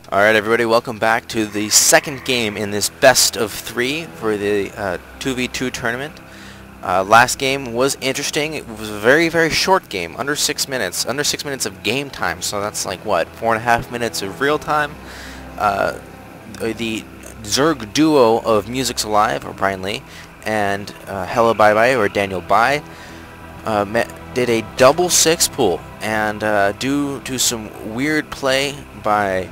Alright everybody, welcome back to the second game in this best of 3 for the 2v2 tournament. Last game was interesting. It was a very short game, under 6 minutes. Under 6 minutes of game time, so that's like what, 4.5 minutes of real time. The Zerg duo of Music's Alive, or Brian Lee, and Hello Bye Bye, or Daniel Bai, did a double 6 pool, and due to some weird play by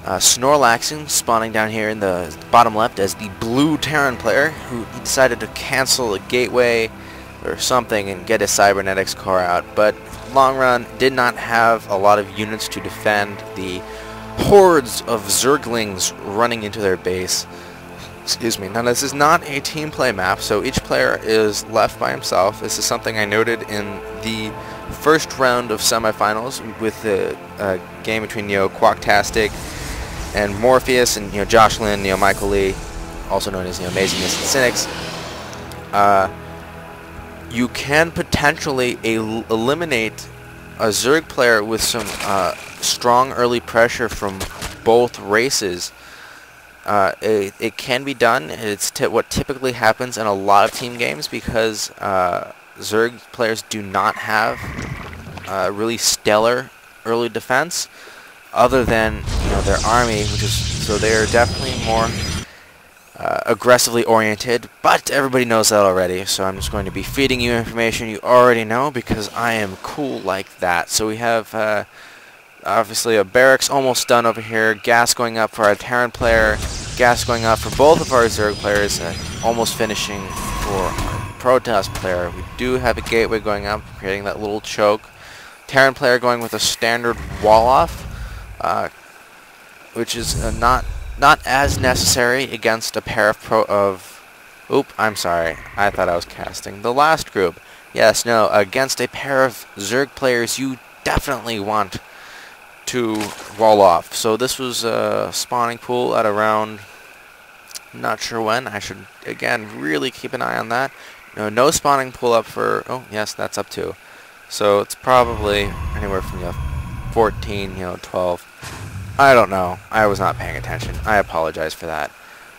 Snorlaxing spawning down here in the bottom left as the blue Terran player, who he decided to cancel a gateway or something and get his cybernetics core out, but long run did not have a lot of units to defend the hordes of Zerglings running into their base. Excuse me. Now this is not a team play map, so each player is left by himself. This is something I noted in the first round of semifinals with the game between Quacktastic and Morpheus, and Josh Lynn, Michael Lee, also known as Amazingness and Cynics. You can potentially eliminate a Zerg player with some strong early pressure from both races. It can be done. It's what typically happens in a lot of team games because Zerg players do not have really stellar early defense, other than their army, so they are definitely more aggressively oriented. But everybody knows that already, so I'm just going to be feeding you information you already know because I am cool like that. So we have obviously a barracks almost done over here, gas going up for our Terran player, gas going up for both of our Zerg players, almost finishing for our Protoss player. We do have a gateway going up, creating that little choke. Terran player going with a standard wall off, which is not as necessary against a pair of I'm sorry, I thought I was casting the last group. Yes, no, against a pair of Zerg players you definitely want to wall off. So this was a spawning pool at around, I'm not sure when. I should again really keep an eye on that. No spawning pool up for, oh yes, that's up too. So it's probably anywhere from 14, 12. I don't know. I was not paying attention. I apologize for that.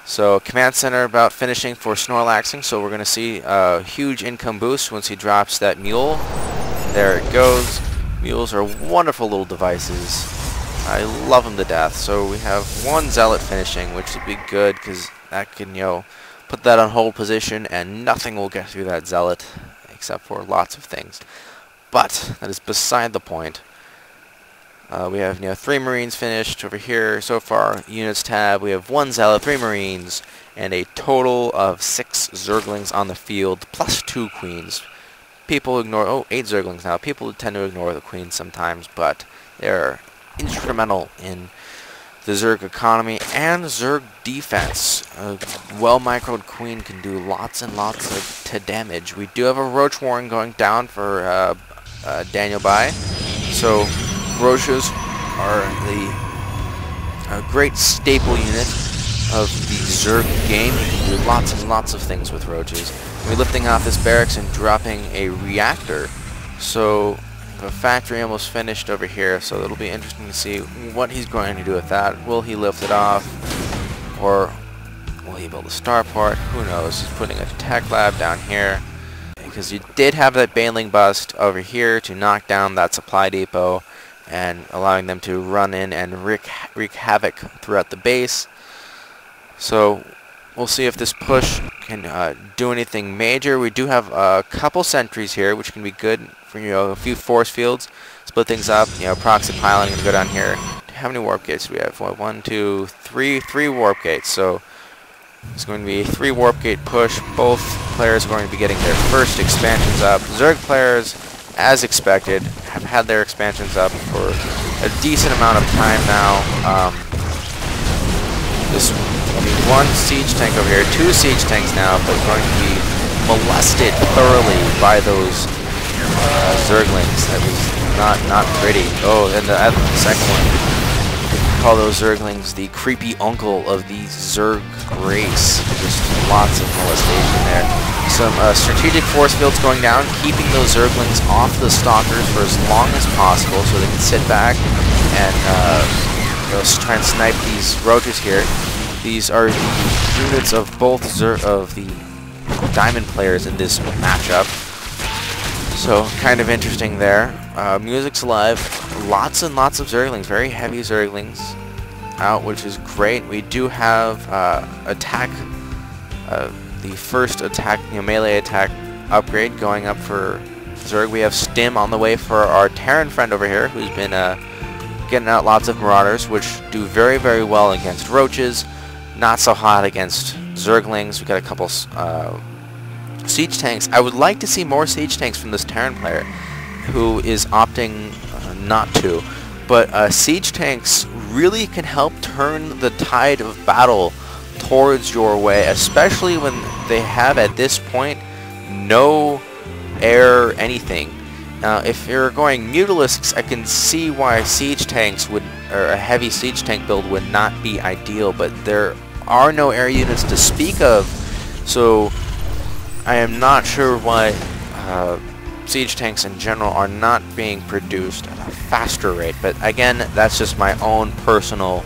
So command center about finishing for Snorlaxing, so we're going to see a huge income boost once he drops that mule. There it goes. Mules are wonderful little devices. I love them to death. So we have one zealot finishing, which would be good because that can, put that on hold position and nothing will get through that zealot except for lots of things. But that is beside the point. We have 3 Marines finished over here so far. Units tab. We have 1 Zealot, 3 Marines, and a total of 6 Zerglings on the field, plus 2 Queens. People ignore 8 Zerglings now. People tend to ignore the Queens sometimes, but they're instrumental in the Zerg economy and Zerg defense. A well-microed Queen can do lots and lots of damage. We do have a Roach Warren going down for Daniel Bai, so Roaches are a great staple unit of the Zerg game. You can do lots and lots of things with Roaches. We're lifting off this barracks and dropping a reactor. So the factory almost finished over here, so it'll be interesting to see what he's going to do with that. Will he lift it off? Or will he build a starport? Who knows? He's putting a tech lab down here, because you did have that Baneling bust over here to knock down that supply depot and allowing them to run in and wreak havoc throughout the base. So we'll see if this push can do anything major. We do have a couple sentries here, which can be good for a few force fields. Split things up. Proxy pylon going to go down here. How many warp gates do we have? 1, 2, 3 warp gates. So it's going to be a 3 warp gate push. Both players are going to be getting their first expansions up. Zerg players, as expected, have had their expansions up for a decent amount of time now. This will be 1 siege tank over here, 2 siege tanks now, but going to be molested thoroughly by those Zerglings. That was not pretty. Oh, and the second one, you can call those Zerglings the creepy uncle of the Zerg race. Just lots of molestation there. Some strategic force fields going down, keeping those Zerglings off the Stalkers for as long as possible so they can sit back and try and snipe these roaches here. These are the units of both of the diamond players in this matchup. So kind of interesting there. Music's alive. Lots and lots of Zerglings, very heavy Zerglings out, which is great. We do have attack, the first attack, melee attack upgrade going up for Zerg. We have Stim on the way for our Terran friend over here, who's been getting out lots of Marauders, which do very, very well against roaches. Not so hot against Zerglings. We got a couple siege tanks. I would like to see more siege tanks from this Terran player, who is opting not to. But siege tanks really can help turn the tide of battle towards your way, especially when they have at this point no air anything. If you're going Mutalisks, I can see why siege tanks would, or a heavy siege tank build would not be ideal, but there are no air units to speak of, so I am not sure why siege tanks in general are not being produced at a faster rate. But again, that's just my own personal,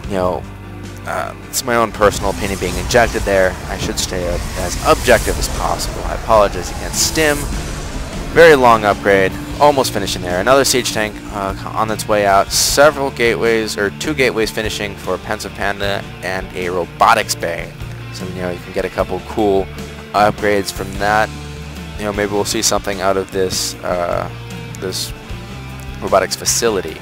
it's my own personal opinion being injected there. I should stay as objective as possible. I apologize against Stim. Very long upgrade, almost finishing there. Another siege tank on its way out. Several gateways, or 2 gateways finishing for Pensive Panda and a robotics bay. So you can get a couple cool upgrades from that. Maybe we'll see something out of this this robotics facility.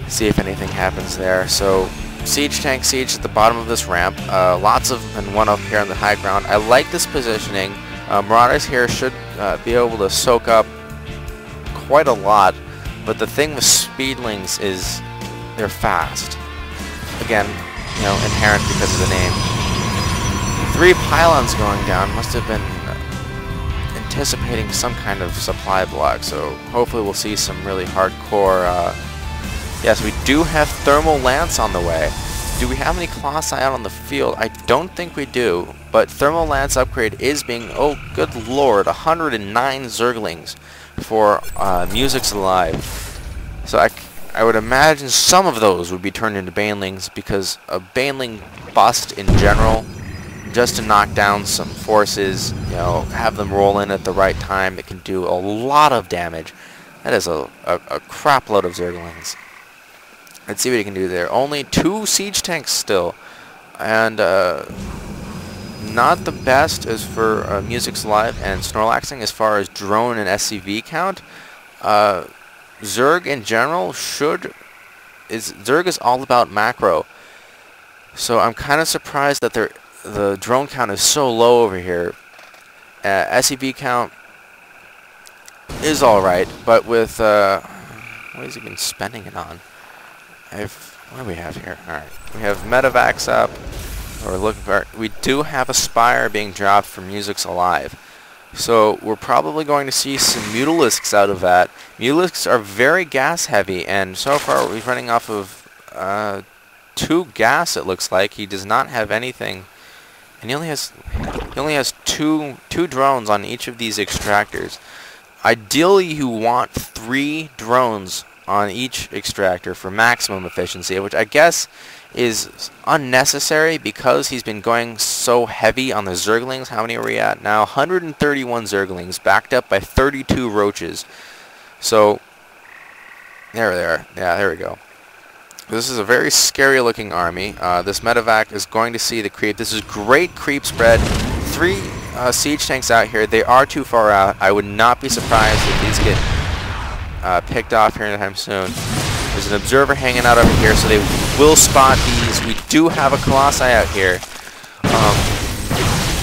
See if anything happens there. So siege tank siege at the bottom of this ramp. Lots of, and one up here on the high ground. I like this positioning. Marauders here should be able to soak up quite a lot, but the thing with speedlings is they're fast. Again, inherent because of the name. 3 pylons going down. Must have been anticipating some kind of supply block, so hopefully we'll see some really hardcore. Yes, we do have Thermal Lance on the way. Do we have any Colossi out on the field? I don't think we do, but Thermal Lance upgrade is being, oh good lord, 109 Zerglings for Music's Alive. So I would imagine some of those would be turned into Banelings, because a Baneling bust in general, just to knock down some forces, have them roll in at the right time, it can do a lot of damage. That is a crap load of Zerglings. Let's see what he can do there. Only 2 siege tanks still, and not the best as for Music's Alive and Snorlaxing as far as drone and SCV count. Zerg in general Zerg is all about macro, so I'm kind of surprised that the drone count is so low over here. SCV count is alright, but with what has he been spending it on? What do we have here? Alright, we have Medivacs up. We're looking for. We do have a Spire being dropped for Music's Alive, so we're probably going to see some Mutalisks out of that. Mutalisks are very gas heavy, and so far we're running off of 2 gas. It looks like he does not have anything, and he only has two drones on each of these extractors. Ideally, you want 3 drones on each extractor for maximum efficiency, which I guess is unnecessary because he's been going so heavy on the Zerglings. How many are we at now? 131 Zerglings, backed up by 32 roaches. So, there they are. Yeah, there we go. This is a very scary looking army. This Medivac is going to see the creep. This is great creep spread. 3 siege tanks out here. They are too far out. I would not be surprised if these get picked off here anytime soon. There's an observer hanging out over here, so they will spot these. We do have a Colossi out here.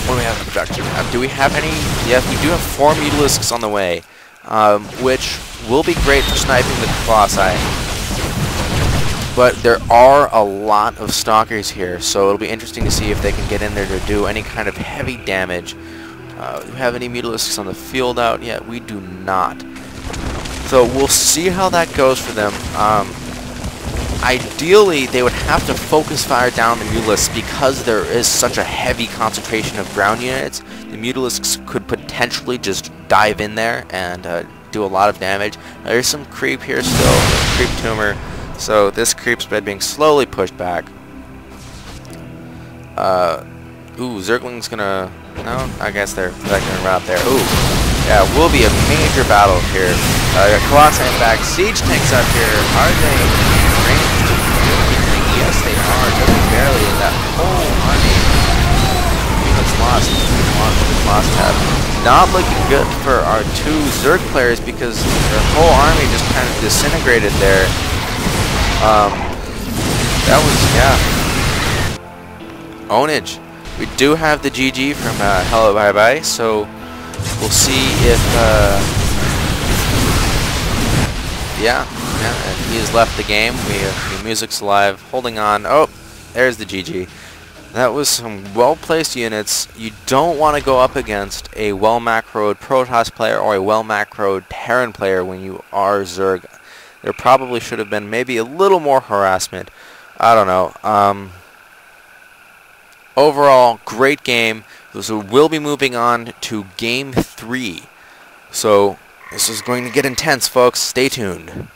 What do we have in production? Do we have any? Yes, we do have 4 Mutalisks on the way, which will be great for sniping the Colossi. But there are a lot of Stalkers here, so it'll be interesting to see if they can get in there to do any kind of heavy damage. Do we have any Mutalisks on the field out yet? We do not. So we'll see how that goes for them. Ideally, they would have to focus fire down the Mutalisks because there is such a heavy concentration of ground units. The Mutalisks could potentially just dive in there and do a lot of damage. There's some creep here still, creep tumor. So this creep spread being slowly pushed back. Ooh, Zergling's gonna... No, I guess they're gonna run up there. Ooh, yeah, will be a major battle here. Colossi in back, Siege tanks up here. Are they ranged to do anything? Yes, they are. Just barely in that whole army. That's lost tab. Not looking good for our two Zerg players because their whole army just kind of disintegrated there. That was, yeah. Ownage. We do have the GG from Hello Bye Bye, so we'll see if, if he has left the game. We have the music's alive, holding on. Oh, there's the GG. That was some well-placed units. You don't want to go up against a well-macroed Protoss player or a well-macroed Terran player when you are Zerg. There probably should have been maybe a little more harassment. I don't know. Overall, great game. So we'll be moving on to Game 3. So this is going to get intense, folks. Stay tuned.